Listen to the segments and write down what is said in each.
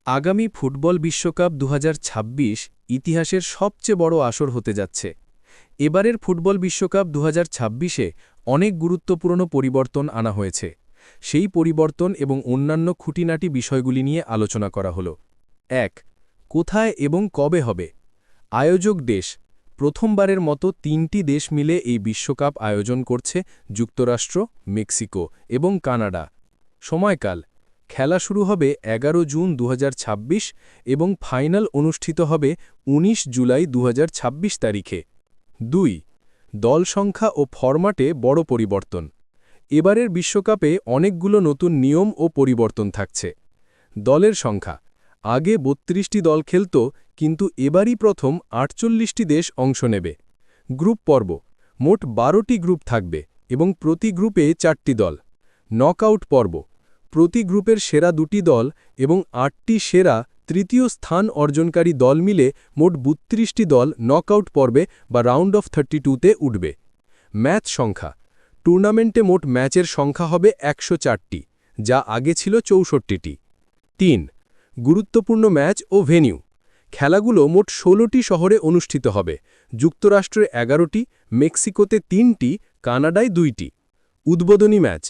আগামী ফুটবল বিশ্বকাপ ২০২৬ ইতিহাসের সবচেয়ে বড় আসর হতে যাচ্ছে। এবারের ফুটবল বিশ্বকাপ ২০২৬-এ অনেক গুরুত্বপূর্ণ পরিবর্তন আনা হয়েছে। সেই পরিবর্তন এবং অন্যান্য খুঁটিনাটি বিষয়গুলি নিয়ে আলোচনা করা হল। ১. কোথায় এবং কবে হবে? আয়োজক দেশ। প্রথমবারের মতো ৩টি দেশ মিলে এই বিশ্বকাপ আয়োজন করছে: যুক্তরাষ্ট্র, মেক্সিকো এবং কানাডা। সময়কাল: খেলা শুরু হবে ১১ জুন ২০২৬ এবং ফাইনাল অনুষ্ঠিত হবে ১৯ জুলাই ২০২৬ তারিখে। ২. দল সংখ্যা ও ফরম্যাটে বড় পরিবর্তন। এবারের বিশ্বকাপে অনেকগুলো নতুন নিয়ম ও পরিবর্তন থাকছে। দলের সংখ্যা: আগে ৩২টি দল খেলত, কিন্তু এবারই প্রথম ৪৮টি দেশ অংশ নেবে। গ্রুপ পর্ব: মোট ১২টি গ্রুপ থাকবে এবং প্রতি গ্রুপে ৪টি দল। নকআউট পর্ব: প্রতি গ্রুপের সেরা ২টি দল এবং ৮টি সেরা তৃতীয় স্থান অর্জনকারী দল মিলে মোট ৩২টি দল নকআউট পর্বে বা রাউন্ড অফ 32-তে উঠবে। ম্যাচ সংখ্যা: টুর্নামেন্টে মোট ম্যাচের সংখ্যা হবে ১০৪টি, যা আগে ছিল ৬৪টি। ৩. গুরুত্বপূর্ণ ম্যাচ ও ভেন্যু: খেলাগুলো মোট ১৬টি শহরে অনুষ্ঠিত হবে। যুক্তরাষ্ট্রে ১১টি, মেক্সিকোতে ৩টি, কানাডায় ২টি। উদ্বোধনী ম্যাচ: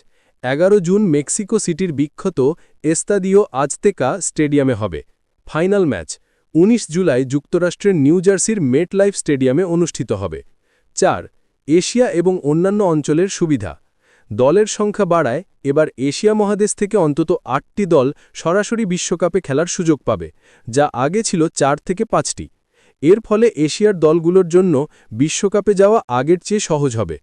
১১ জুন মেক্সিকো সিটির বিখ্যাত এস্তাদিও আজতেকা স্টেডিয়ামে হবে। ফাইনাল ম্যাচ: ১৯ জুলাই যুক্তরাষ্ট্রের নিউ জার্সির মেটলাইফ স্টেডিয়ামে অনুষ্ঠিত হবে। ৪. এশিয়া এবং অন্যান্য অঞ্চলের সুবিধা: দলের সংখ্যা বাড়ায় এবার এশিয়া মহাদেশ থেকে অন্তত ৮টি দল সরাসরি বিশ্বকাপে খেলার সুযোগ পাবে, যা আগে ছিল ৪ থেকে ৫টি। এর ফলে এশিয়ার দলগুলোর জন্য বিশ্বকাপে যাওয়া আগের চেয়ে সহজ হবে।